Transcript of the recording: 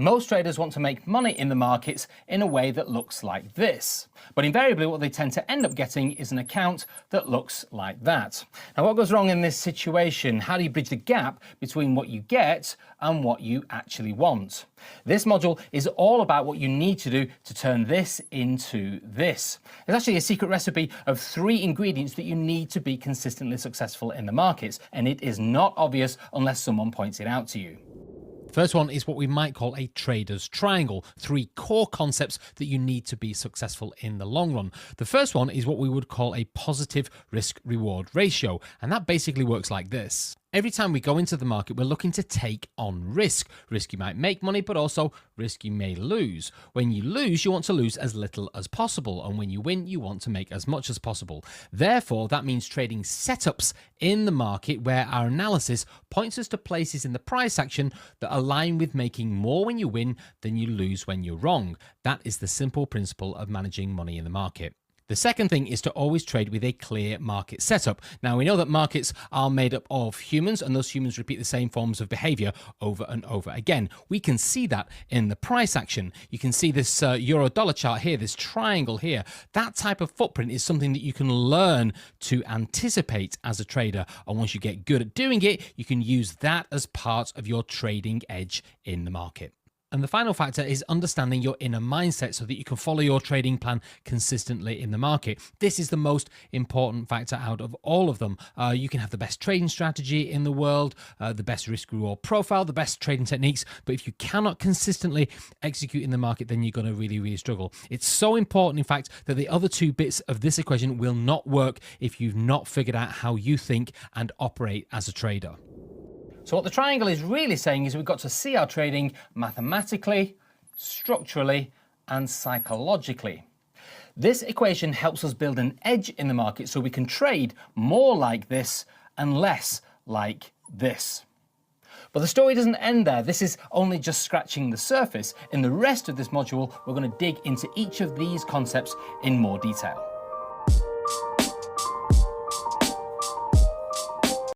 Most traders want to make money in the markets in a way that looks like this. But invariably what they tend to end up getting is an account that looks like that. Now what goes wrong in this situation? How do you bridge the gap between what you get and what you actually want? This module is all about what you need to do to turn this into this. It's actually a secret recipe of 3 ingredients that you need to be consistently successful in the markets, and it is not obvious unless someone points it out to you. First one is what we might call a trader's triangle. 3 core concepts that you need to be successful in the long run. The first one is what we would call a positive risk-reward ratio, and that basically works like this. Every time we go into the market, we're looking to take on risk. Risk you might make money, but also risk you may lose. When you lose, you want to lose as little as possible. And when you win, you want to make as much as possible. Therefore, that means trading setups in the market where our analysis points us to places in the price action that align with making more when you win than you lose when you're wrong. That is the simple principle of managing money in the market. The second thing is to always trade with a clear market setup. Now, we know that markets are made up of humans, and those humans repeat the same forms of behavior over and over again. We can see that in the price action. You can see this euro dollar chart here, this triangle here. That type of footprint is something that you can learn to anticipate as a trader. And once you get good at doing it, you can use that as part of your trading edge in the market. And the final factor is understanding your inner mindset so that you can follow your trading plan consistently in the market. This is the most important factor out of all of them. You can have the best trading strategy in the world, the best risk-reward profile, the best trading techniques, but if you cannot consistently execute in the market, then you're going to really struggle. It's so important, in fact, that the other 2 bits of this equation will not work if you've not figured out how you think and operate as a trader. So what the triangle is really saying is we've got to see our trading mathematically, structurally, and psychologically. This equation helps us build an edge in the market so we can trade more like this and less like this. But the story doesn't end there. This is only just scratching the surface. In the rest of this module, we're going to dig into each of these concepts in more detail.